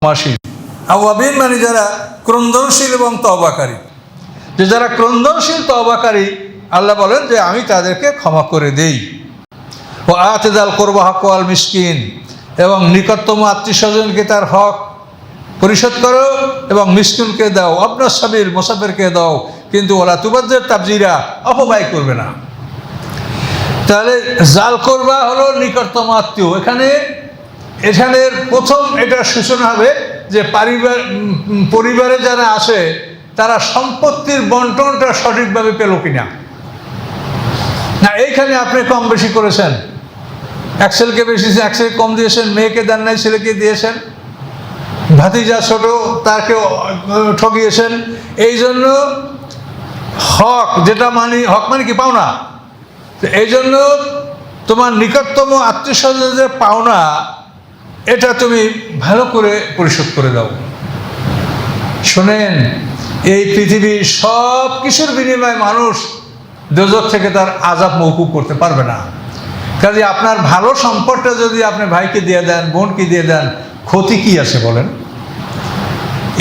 ক্ষমাশীল। আওয়াবিন মানে যারা ক্রন্দনশীল এবং তওবাকারী, যে যারা ক্রন্দনশীল তওবাকারী আল্লাহ বলেন যে আমি তাদেরকে ক্ষমা করে দেই। ও আতেদাল কুরবা হক ওয়াল মিসকিন, এবং নিকটতম আত্মীয় স্বজনকে তার হক পরিশোধ করো এবং মিসকিনকে দাও, আপনার সাবিল মুসাফিরকে দাও, কিন্তু ওলা তুবাজ্জির তাবজিরা, অপব্যয় করবে না। তাহলে জাল করবা হলো নিকটতম আত্মীয়। এখানের প্রথম এটা সূচনা হবে যে পরিবারে যারা আসে তারা সম্পত্তির বন্টনটা সঠিকভাবে পেল কিনা। না, এইখানে আপনি কম বেশি করেছেন, এক ছেলেকে বেশি এক ছেলে কম দিয়েছেন, মেয়েকে দেন নাই, ছেলেকে দিয়েছেন, ভাতিজা ছোট তাকে ঠকিয়েছেন। এই জন্য হক, যেটা হক মানে কি পাওনা, এই জন্য তোমার নিকটতম আত্মীয় স্বজনদের পাওনা এটা তুমি ভালো করে পরিশোধ করে দাও। শোনেন, এই পৃথিবীর সব কিছুর বিনিময়ে মানুষ দোজখ থেকে তার আযাব মওকুফ করতে পারবে না। কাজে আপনার ভালো সম্পদটা যদি আপনি ভাইকে দিয়ে দেন, বোনকে দিয়ে দেন, ক্ষতি কি আছে বলেন?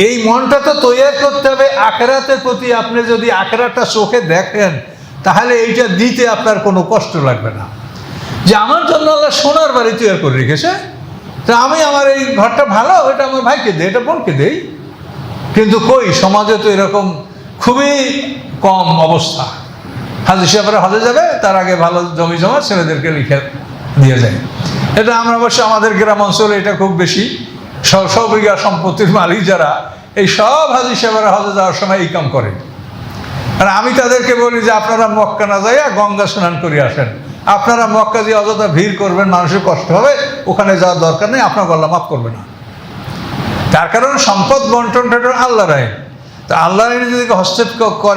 এই মনটা তো তৈরি করতে হবে আখিরাতের প্রতি। আপনি যদি আখিরাতটা চোখে দেখেন তাহলে এইটা দিতে আপনার কোনো কষ্ট লাগবে না। যে আমার জন্য আল্লাহ সোনার বাড়ি তৈরি করে রেখেছে, তা আমি আমার এই ঘরটা ভালো, এটা আমার ভাইকে দেই, এটা বোনকে দেই। কিন্তু কই, সমাজে তো এরকম খুবই কম অবস্থা। হাজি সাহেবরা হজে যাবে, তার আগে ভালো জমি জমা ছেলেদেরকে লিখে দিয়ে যায়। এটা আমরা অবশ্য আমাদের গ্রাম অঞ্চলে এটা খুব বেশি। শো বিঘা সম্পত্তির মালিক যারা, এই সব হাজি সাহেবরা হজে যাওয়ার সময় এই কাম করেন। আর আমি তাদেরকে বলি যে আপনারা মক্কা না যাইয়া গঙ্গা স্নান করে আসেন। আপনারা মক্কা দিয়ে অযথা ভিড় করবেন, মানুষের কষ্ট হবে, ওখানে যাওয়ার দরকার নেই, আপনার আল্লাহ মাফ করবে না। তার কারণ সম্পদ বন্টনটা আল্লাহর আইন। তা আল্লাহর আইনে যদি হস্তক্ষেপ করে